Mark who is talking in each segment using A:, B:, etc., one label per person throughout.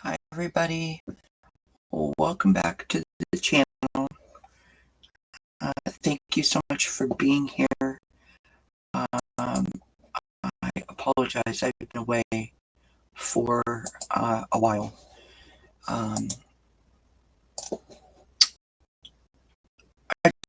A: Hi everybody, welcome back to the channel. Thank you so much for being here. I apologize, I've been away for a while. I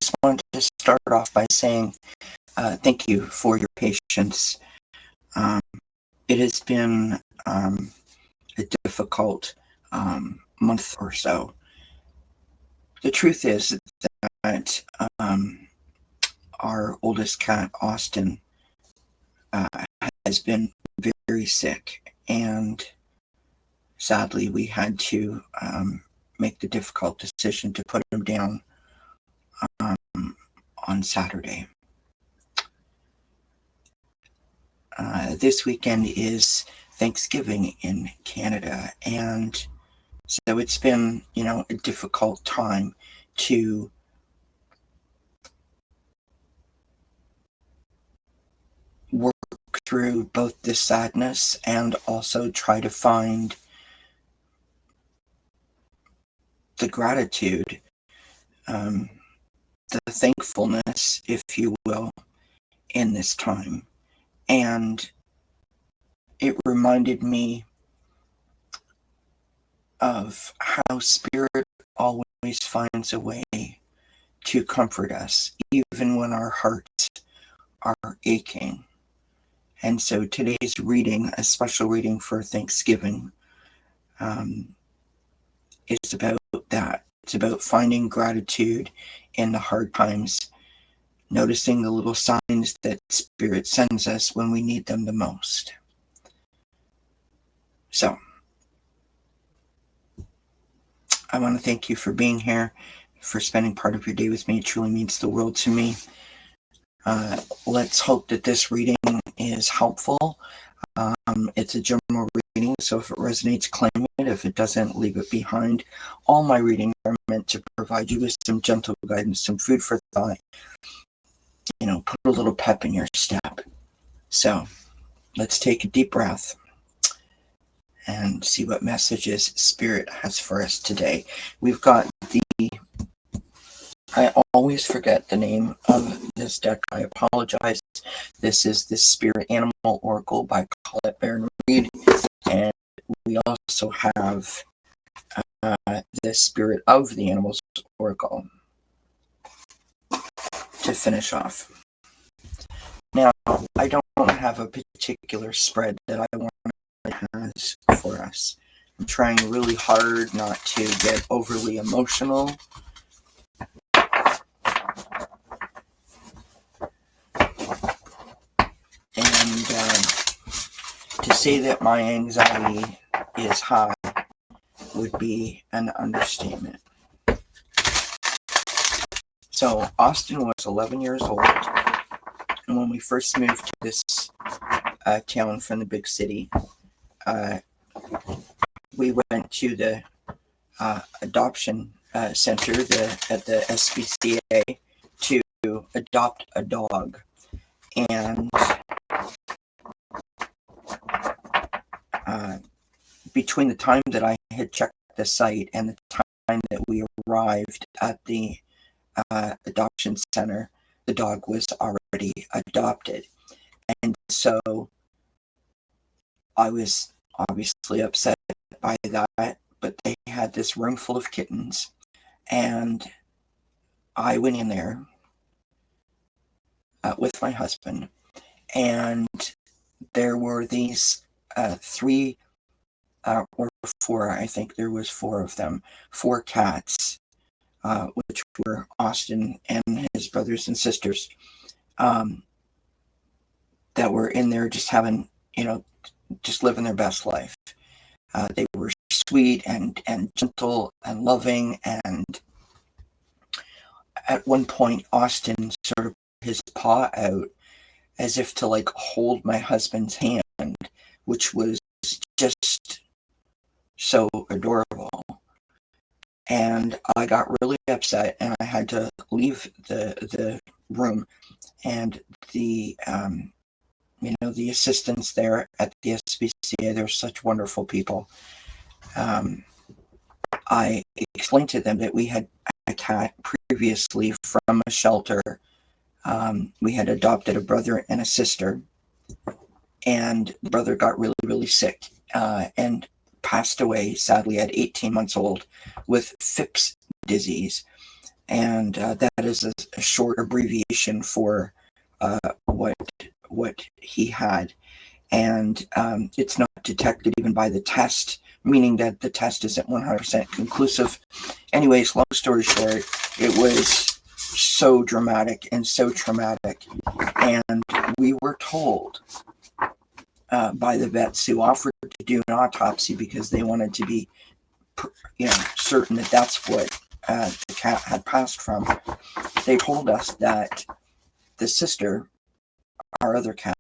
A: just wanted to start off by saying thank you for your patience. It has been a difficult month or so. The truth is that our oldest cat, Austin, has been very sick, and sadly we had to make the difficult decision to put him down on Saturday. This weekend is Thanksgiving in Canada, and so it's been, a difficult time to work through both the sadness and also try to find the gratitude, the thankfulness, if you will, in this time. And it reminded me of how Spirit always finds a way to comfort us, even when our hearts are aching. And so today's reading, a special reading for Thanksgiving, is about that. It's about finding gratitude in the hard times, noticing the little signs that Spirit sends us when we need them the most. So, I want to thank you for being here, for spending part of your day with me. It truly means the world to me. Let's hope that this reading is helpful. It's a general reading, so if it resonates, claim it. If it doesn't, leave it behind. All my readings are meant to provide you with some gentle guidance, some food for thought, put a little pep in your step. So let's take a deep breath and see what messages Spirit has for us today. We've got I always forget the name of this deck. I apologize. This is the Spirit Animal Oracle by Colette Baron Reed. And we also have the Spirit of the Animals Oracle to finish off. Now, I don't have a particular spread that I want to have for us. I'm trying really hard not to get overly emotional. And to say that my anxiety is high would be an understatement. So Austin was 11 years old, and when we first moved to this town from the big city, we went to the adoption center at the SPCA to adopt a dog. And between the time that I had checked the site and the time that we arrived at the adoption center, the dog was already adopted. And so I was obviously upset by that, but they had this room full of kittens, and I went in there with my husband, and there were these three or four, I think there was four of them, four cats, which were Austin and his brothers and sisters, that were in there just having, just living their best life. They were sweet and gentle and loving, and at one point Austin sort of put his paw out as if to hold my husband's hand, which was just so adorable. And I got really upset, and I had to leave the room. And the the assistants there at the SPCA, they're such wonderful people. I explained to them that we had a cat previously from a shelter. We had adopted a brother and a sister, and the brother got really, really sick and passed away, sadly, at 18 months old with Phipps disease. And that is a short abbreviation for what he had. And it's not detected even by the test, meaning that the test isn't 100% conclusive. Anyways, long story short, it was so dramatic and so traumatic. And we were told by the vets who offered to do an autopsy because they wanted to be, certain that that's what the cat had passed from. They told us that the sister, our other cat,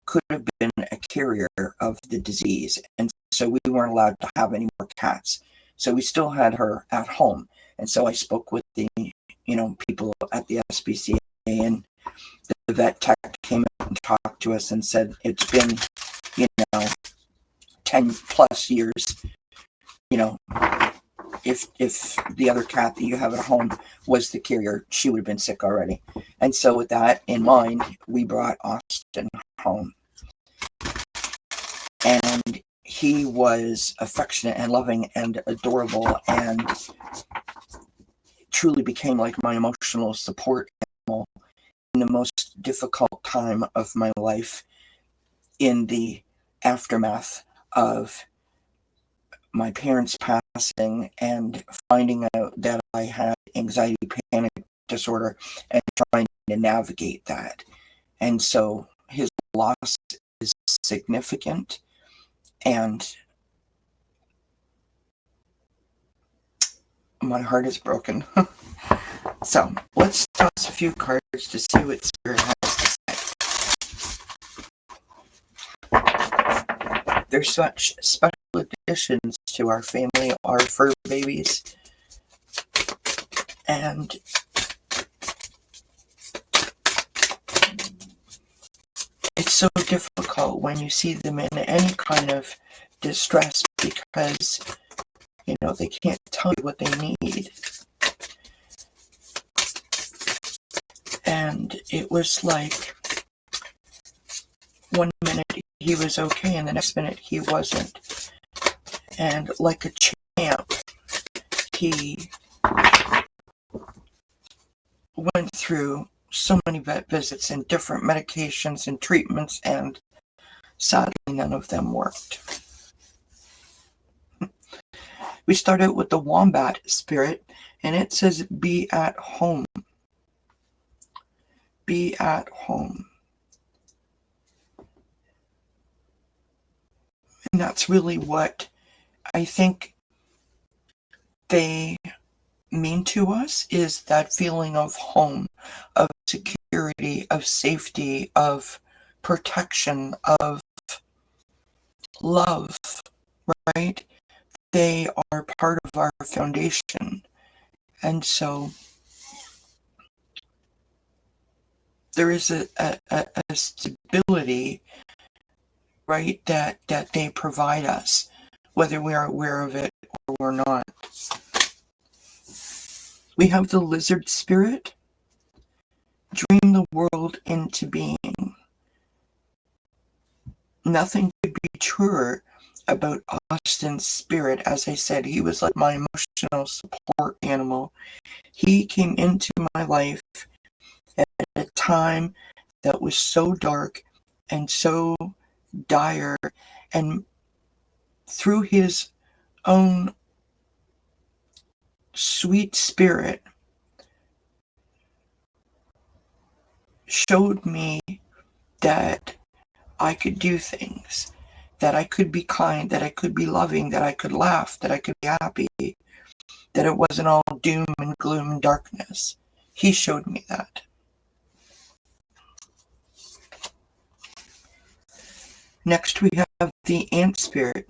A: could have been a carrier of the disease, and so we weren't allowed to have any more cats. So we still had her at home, and so I spoke with the people at the SPCA, and the vet tech came out and talked to us and said it's been 10 plus years. If the other cat that you have at home was the carrier, she would have been sick already. And so with that in mind, we brought Austin home. And he was affectionate and loving and adorable and truly became like my emotional support animal in the most difficult time of my life, in the aftermath of my parents passing and finding out that I had anxiety panic disorder and trying to navigate that. And so his loss is significant, and my heart is broken. So let's toss a few cards to see what Spirit has to say. There's such special additions to our family, our fur babies, and it's so difficult when you see them in any kind of distress because they can't tell you what they need. And it was like one minute he was okay and the next minute he wasn't. And like a champ, he went through so many vet visits and different medications and treatments, and sadly none of them worked. We start out with the wombat spirit, and it says, be at home. Be at home. And that's really what I think they mean to us, is that feeling of home, of security, of safety, of protection, of love, right? They are part of our foundation. And so there is a stability, right, that they provide us, whether we are aware of it or we're not. We have the lizard spirit. Dream the world into being. Nothing could be truer about Austin's spirit. As I said, he was like my emotional support animal. He came into my life at a time that was so dark and so dire, and through his own sweet spirit showed me that I could do things, that I could be kind, that I could be loving, that I could laugh, that I could be happy, that it wasn't all doom and gloom and darkness. He showed me that. Next we have the ant spirit,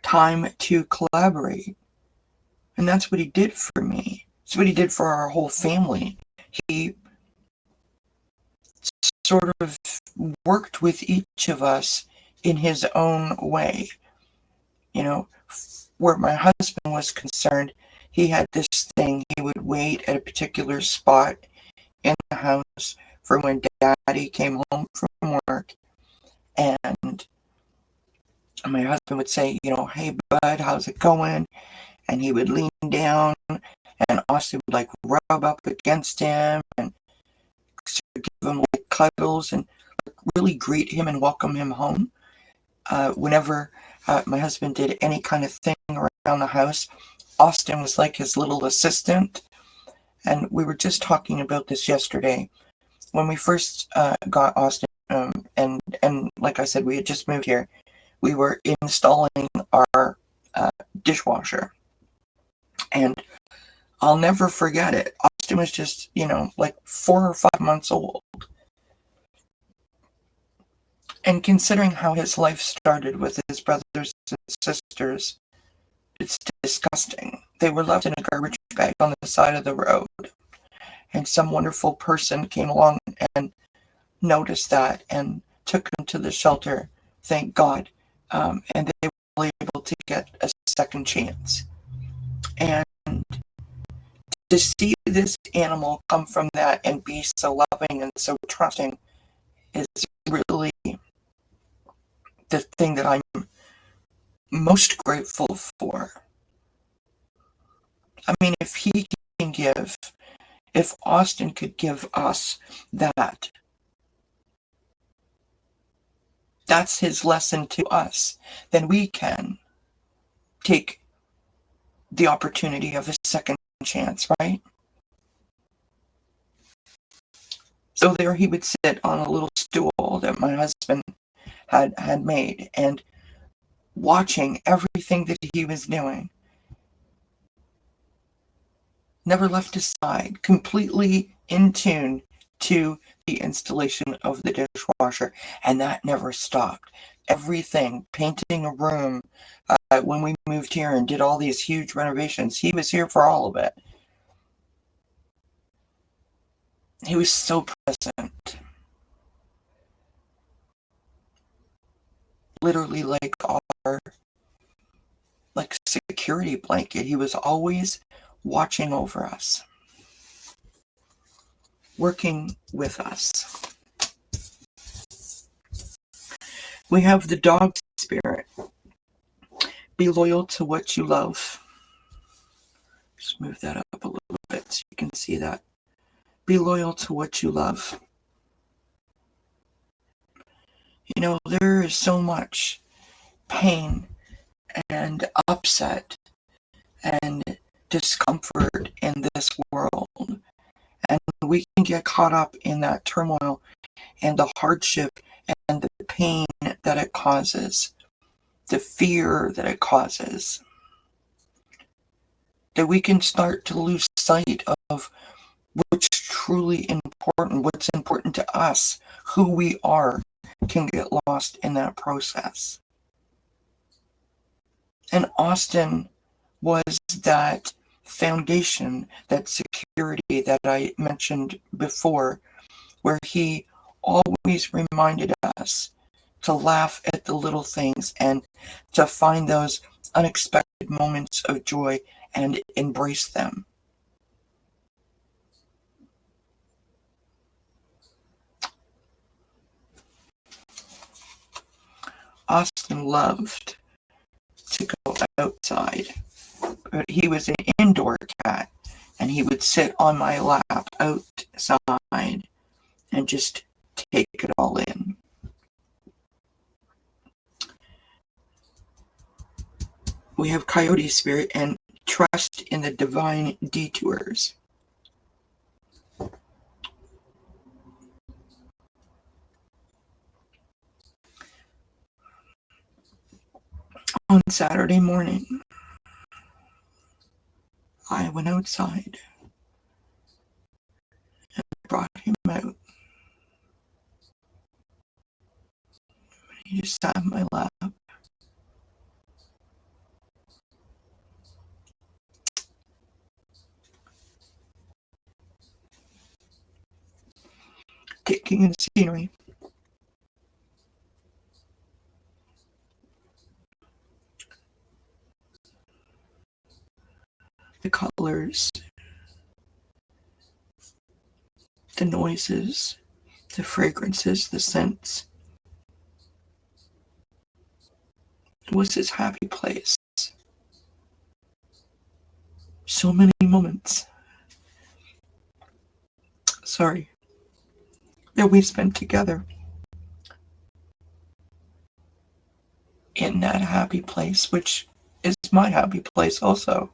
A: time to collaborate. And that's what he did for me. It's what he did for our whole family. He sort of worked with each of us in his own way. where my husband was concerned, he had this thing. He would wait at a particular spot in the house for when Daddy came home from work, and my husband would say, "Hey, bud, how's it going?" And he would lean down, and Austin would like rub up against him and give him like cuddles and really greet him and welcome him home. Whenever my husband did any kind of thing around the house, Austin was like his little assistant. And we were just talking about this yesterday. When we first got Austin, and like I said, we had just moved here, we were installing our dishwasher. And I'll never forget it. Austin was just, like 4 or 5 months old. And considering how his life started with his brothers and sisters, it's disgusting. They were left in a garbage bag on the side of the road. And some wonderful person came along and noticed that and took him to the shelter, thank God. And they were able to get a second chance. And to see this animal come from that and be so loving and so trusting is really the thing that I'm most grateful for. I mean, if Austin could give us that, that's his lesson to us, then we can take the opportunity of a second chance, right? So there he would sit on a little stool that my husband had made and watching everything that he was doing. Never left his side, completely in tune to the installation of the dishwasher, and that never stopped. Everything, painting a room, when we moved here and did all these huge renovations, he was here for all of it. He was so present. Literally like our security blanket. He was always watching over us, working with us. We have the dog spirit. Be loyal to what you love. Just move that up a little bit so you can see that. Be loyal to what you love. There is so much pain and upset and discomfort in this world. And we can get caught up in that turmoil and the hardship and the pain that it causes, the fear that it causes, that we can start to lose sight of what's truly important, what's important to us, who we are, can get lost in that process. And Austin was that foundation, that security that I mentioned before, where he always reminded us to laugh at the little things and to find those unexpected moments of joy and embrace them. Austin loved to go outside, but he was an indoor cat, and he would sit on my lap outside and just take it all in. We have coyote spirit and trust in the divine detours. On Saturday morning, I went outside and brought him out. He just sat on my lap. Taking in the scenery. the colors, the noises, the fragrances, the scents. It was his happy place. So many moments, that we spent together in that happy place, which is my happy place also.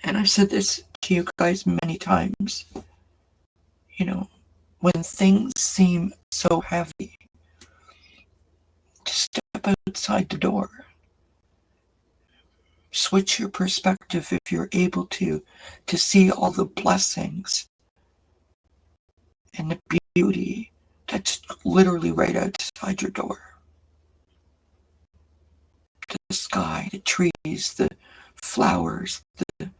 A: And I've said this to you guys many times. When things seem so heavy, just step outside the door. Switch your perspective if you're able to see all the blessings and the beauty that's literally right outside your door. The sky, the trees, the flowers, the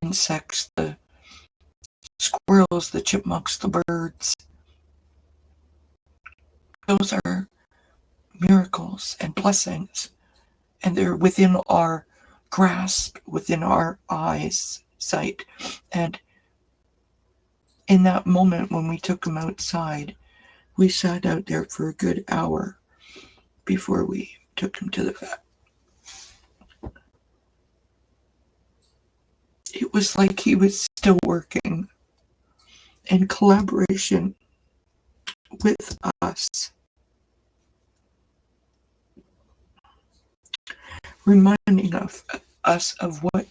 A: insects, the squirrels, the chipmunks, the birds. Those are miracles and blessings, and they're within our grasp, within our eyes, sight. And in that moment when we took them outside, we sat out there for a good hour before we took him to the vet. It was like he was still working in collaboration with us, reminding us of what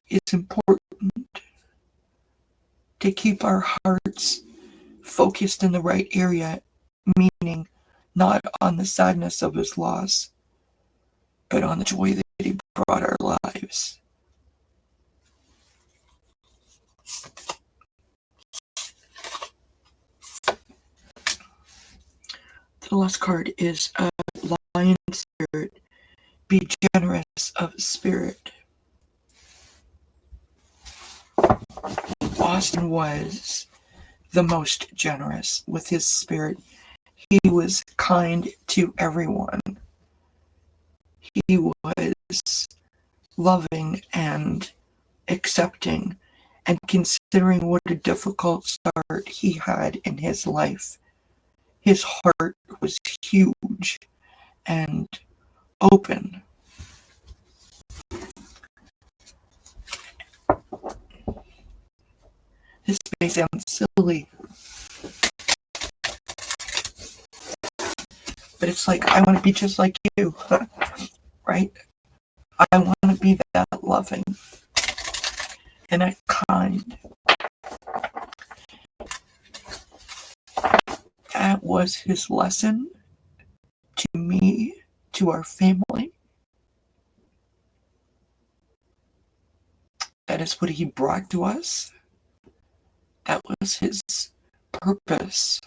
A: is important, to keep our hearts focused in the right area, meaning not on the sadness of his loss, but on the joy that he brought our lives. The last card is a lion spirit. Be generous of spirit. Austin was the most generous with his spirit. He was kind to everyone. He was loving and accepting, and considering what a difficult start he had in his life. His heart was huge and open. This may sound silly, but it's like, I want to be just like you, right? I want to be that loving and that kind. That was his lesson to me, to our family. That is what he brought to us. That was his purpose.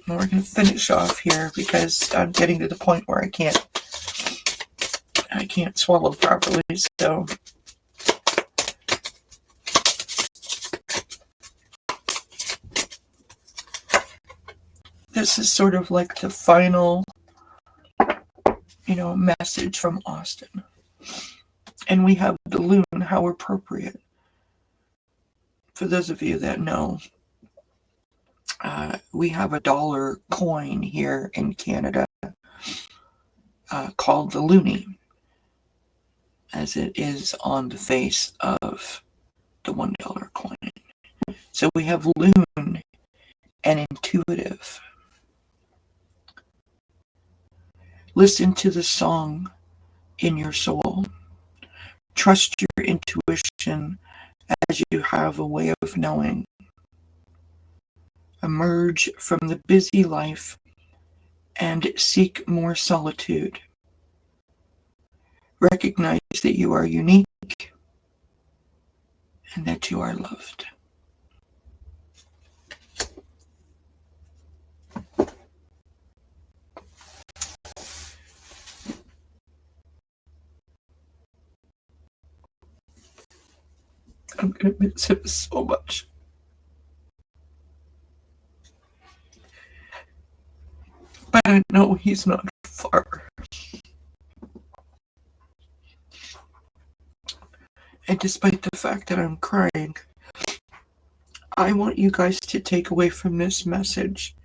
A: And we're going to finish off here because I'm getting to the point where I can't swallow properly. So this is sort of like the final, message from Austin. And we have the loon, how appropriate. For those of you that know, we have a dollar coin here in Canada called the loonie, as it is on the face of the $1 coin. So we have loon and intuitive. Listen to the song in your soul. Trust your intuition as you have a way of knowing. Emerge from the busy life and seek more solitude. Recognize that you are unique and that you are loved. I'm going to miss him so much. I know he's not far. And despite the fact that I'm crying, I want you guys to take away from this message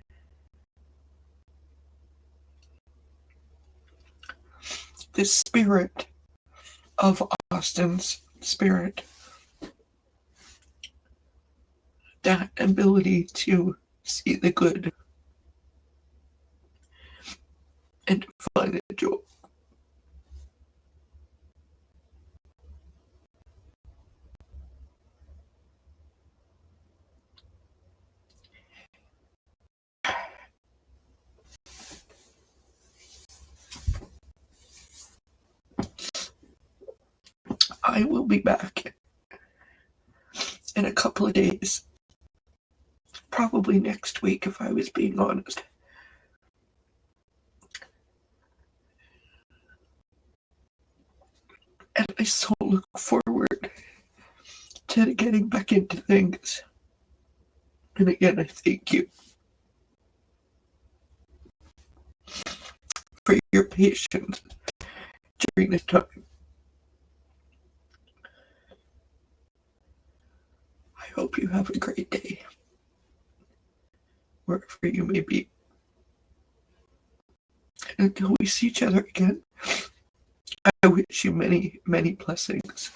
A: the spirit of Austin's spirit, that ability to see the good and find the joy. I will be back in a couple of days, probably next week if I was being honest. And I so look forward to getting back into things. And again, I thank you for your patience during this time. I hope you have a great day, wherever you may be. And until we see each other again, I wish you many, many blessings.